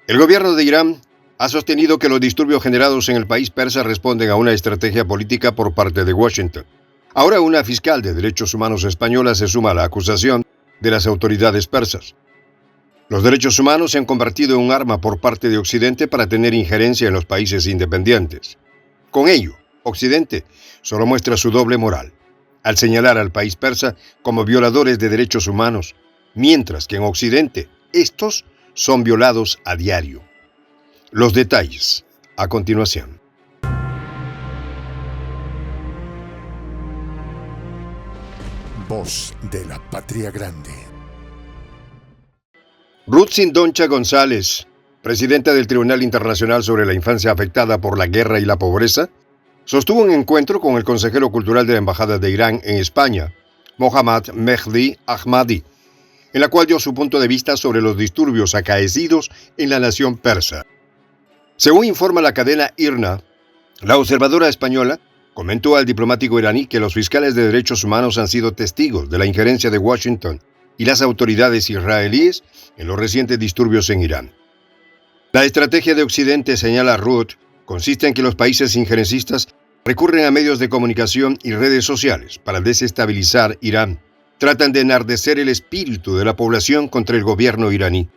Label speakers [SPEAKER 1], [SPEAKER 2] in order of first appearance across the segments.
[SPEAKER 1] El gobierno de Irán ha sostenido que los disturbios generados en el país persa responden a una estrategia política por parte de Washington. Ahora una fiscal de derechos humanos española se suma a la acusación de las autoridades persas. Los derechos humanos se han convertido en un arma por parte de Occidente para tener injerencia en los países independientes. Con ello, Occidente solo muestra su doble moral, al señalar al país persa como violadores de derechos humanos, mientras que en Occidente estos son violados a diario. Los detalles, a continuación.
[SPEAKER 2] Voz de la Patria Grande.
[SPEAKER 1] Ruth Sindoncha González, presidenta del Tribunal Internacional sobre la Infancia Afectada por la Guerra y la Pobreza, sostuvo un encuentro con el consejero cultural de la Embajada de Irán en España, Mohammad Mehdi Ahmadi, en la cual dio su punto de vista sobre los disturbios acaecidos en la nación persa. Según informa la cadena IRNA, la observadora española comentó al diplomático iraní que los fiscales de derechos humanos han sido testigos de la injerencia de Washington y las autoridades israelíes en los recientes disturbios en Irán. La estrategia de Occidente, señala Ruth, consiste en que los países injerencistas recurren a medios de comunicación y redes sociales para desestabilizar Irán. Tratan de enardecer el espíritu de la población contra el gobierno iraní.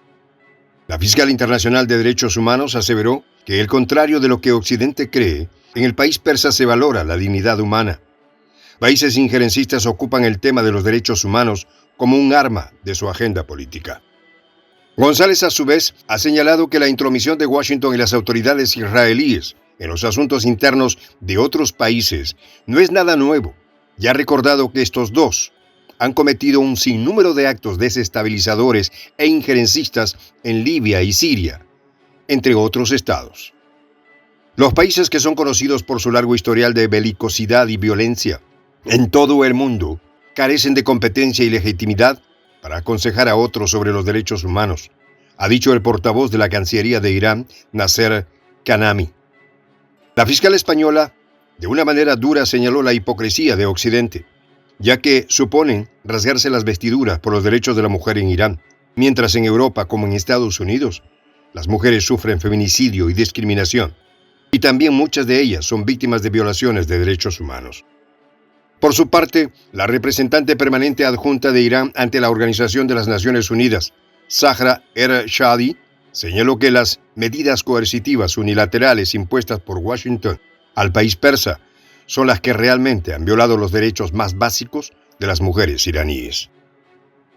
[SPEAKER 1] La fiscal internacional de derechos humanos aseveró que, al contrario de lo que Occidente cree, en el país persa se valora la dignidad humana. Países injerencistas ocupan el tema de los derechos humanos como un arma de su agenda política. González, a su vez, ha señalado que la intromisión de Washington y las autoridades israelíes en los asuntos internos de otros países no es nada nuevo, y ha recordado que estos dos han cometido un sinnúmero de actos desestabilizadores e injerencistas en Libia y Siria, entre otros estados. Los países que son conocidos por su largo historial de belicosidad y violencia en todo el mundo carecen de competencia y legitimidad para aconsejar a otros sobre los derechos humanos, ha dicho el portavoz de la Cancillería de Irán, Nasser Kanami. La fiscal española, de una manera dura, señaló la hipocresía de Occidente, ya que suponen rasgarse las vestiduras por los derechos de la mujer en Irán, mientras en Europa, como en Estados Unidos, las mujeres sufren feminicidio y discriminación, y también muchas de ellas son víctimas de violaciones de derechos humanos. Por su parte, la representante permanente adjunta de Irán ante la Organización de las Naciones Unidas, Zahra Ershadi, señaló que las medidas coercitivas unilaterales impuestas por Washington al país persa son las que realmente han violado los derechos más básicos de las mujeres iraníes.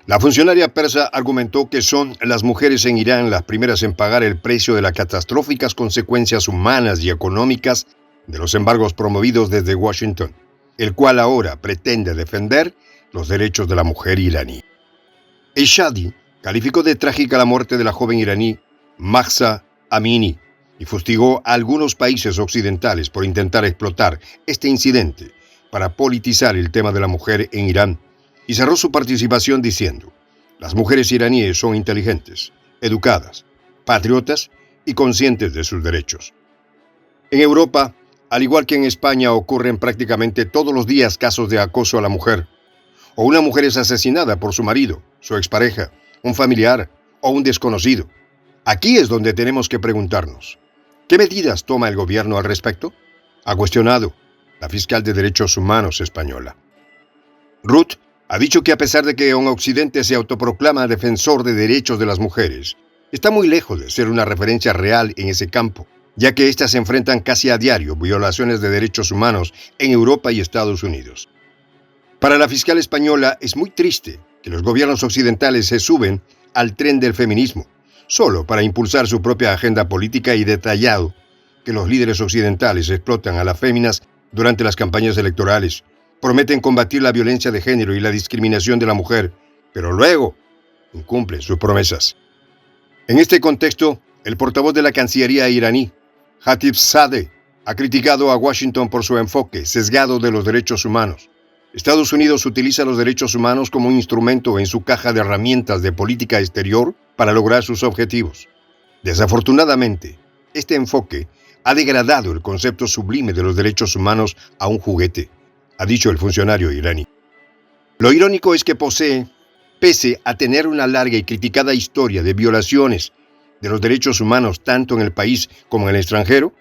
[SPEAKER 1] La funcionaria persa argumentó que son las mujeres en Irán las primeras en pagar el precio de las catastróficas consecuencias humanas y económicas de los embargos promovidos desde Washington, el cual ahora pretende defender los derechos de la mujer iraní. Eshadi calificó de trágica la muerte de la joven iraní Mahsa Amini y fustigó a algunos países occidentales por intentar explotar este incidente para politizar el tema de la mujer en Irán, y cerró su participación diciendo: las mujeres iraníes son inteligentes, educadas, patriotas y conscientes de sus derechos. En Europa, al igual que en España, ocurren prácticamente todos los días casos de acoso a la mujer, o una mujer es asesinada por su marido, su expareja, un familiar o un desconocido. Aquí es donde tenemos que preguntarnos: ¿qué medidas toma el gobierno al respecto?, ha cuestionado la fiscal de Derechos Humanos española. Ruth ha dicho que, a pesar de que en Occidente se autoproclama defensor de derechos de las mujeres, está muy lejos de ser una referencia real en ese campo, ya que éstas se enfrentan casi a diario violaciones de derechos humanos en Europa y Estados Unidos. Para la fiscal española es muy triste que los gobiernos occidentales se suben al tren del feminismo, solo para impulsar su propia agenda política, y detallado que los líderes occidentales explotan a las féminas durante las campañas electorales, prometen combatir la violencia de género y la discriminación de la mujer, pero luego incumplen sus promesas. En este contexto, el portavoz de la Cancillería iraní, Hatibzadeh, ha criticado a Washington por su enfoque sesgado de los derechos humanos. Estados Unidos utiliza los derechos humanos como un instrumento en su caja de herramientas de política exterior para lograr sus objetivos. Desafortunadamente, este enfoque ha degradado el concepto sublime de los derechos humanos a un juguete, ha dicho el funcionario iraní. Lo irónico es que pese a tener una larga y criticada historia de violaciones de los derechos humanos tanto en el país como en el extranjero,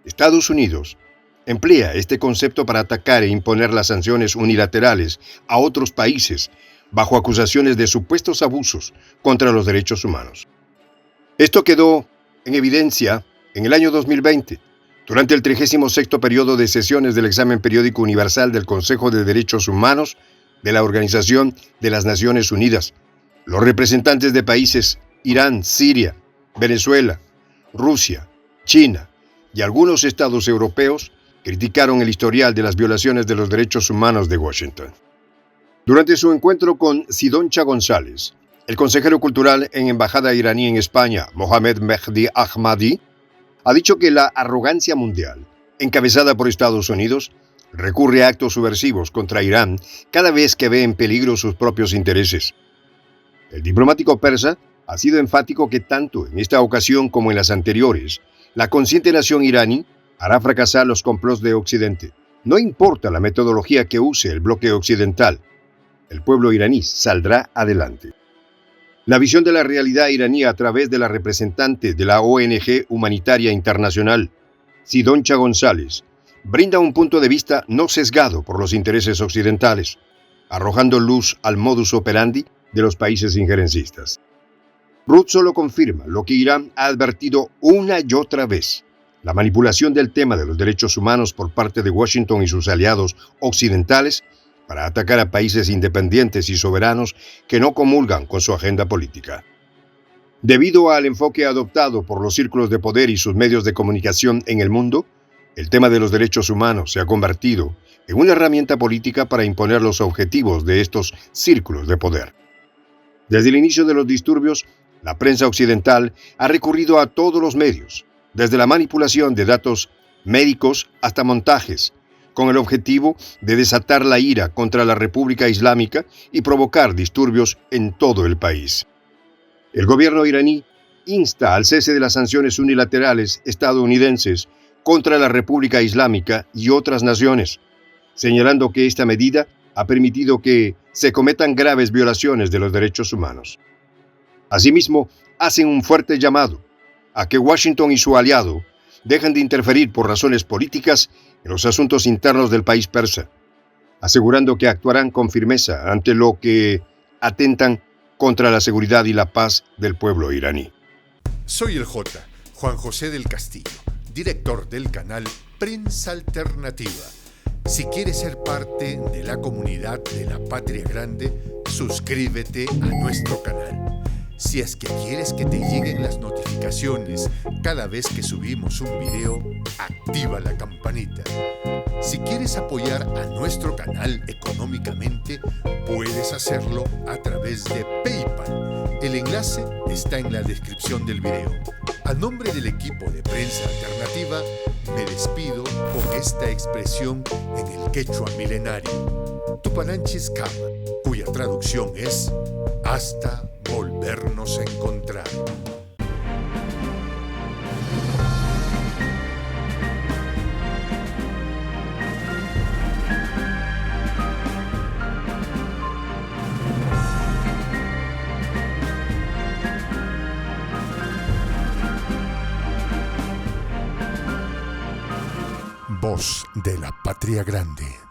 [SPEAKER 1] Estados Unidos emplea este concepto para atacar e imponer las sanciones unilaterales a otros países bajo acusaciones de supuestos abusos contra los derechos humanos. Esto quedó en evidencia en el año 2020, durante el 36º periodo de sesiones del examen periódico universal del Consejo de Derechos Humanos de la Organización de las Naciones Unidas. Los representantes de países Irán, Siria, Venezuela, Rusia, China y algunos estados europeos criticaron el historial de las violaciones de los derechos humanos de Washington. Durante su encuentro con Sidoncha González, el consejero cultural en Embajada iraní en España, Mohamed Mehdi Ahmadi, ha dicho que la arrogancia mundial, encabezada por Estados Unidos, recurre a actos subversivos contra Irán cada vez que ve en peligro sus propios intereses. El diplomático persa ha sido enfático que tanto en esta ocasión como en las anteriores, la consciente nación iraní hará fracasar los complots de Occidente. No importa la metodología que use el bloque occidental, el pueblo iraní saldrá adelante. La visión de la realidad iraní a través de la representante de la ONG Humanitaria Internacional, Sidoncha González, brinda un punto de vista no sesgado por los intereses occidentales, arrojando luz al modus operandi de los países injerencistas. Ruth solo confirma lo que Irán ha advertido una y otra vez: la manipulación del tema de los derechos humanos por parte de Washington y sus aliados occidentales para atacar a países independientes y soberanos que no comulgan con su agenda política. Debido al enfoque adoptado por los círculos de poder y sus medios de comunicación en el mundo, el tema de los derechos humanos se ha convertido en una herramienta política para imponer los objetivos de estos círculos de poder. Desde el inicio de los disturbios, la prensa occidental ha recurrido a todos los medios, desde la manipulación de datos médicos hasta montajes, con el objetivo de desatar la ira contra la República Islámica y provocar disturbios en todo el país. El gobierno iraní insta al cese de las sanciones unilaterales estadounidenses contra la República Islámica y otras naciones, señalando que esta medida ha permitido que se cometan graves violaciones de los derechos humanos. Asimismo, hacen un fuerte llamado a que Washington y su aliado dejen de interferir por razones políticas en los asuntos internos del país persa, asegurando que actuarán con firmeza ante lo que atentan contra la seguridad y la paz del pueblo iraní.
[SPEAKER 2] Soy el Juan José del Castillo, director del canal Prensa Alternativa. Si quieres ser parte de la comunidad de la Patria Grande, suscríbete a nuestro canal. Si es que quieres que te lleguen las notificaciones cada vez que subimos un video, activa la campanita. Si quieres apoyar a nuestro canal económicamente, puedes hacerlo a través de PayPal. El enlace está en la descripción del video. A nombre del equipo de Prensa Alternativa, me despido con esta expresión en el quechua milenario, Tupananchis Kama, cuya traducción es hasta volvernos a encontrar. Voz de la Patria Grande.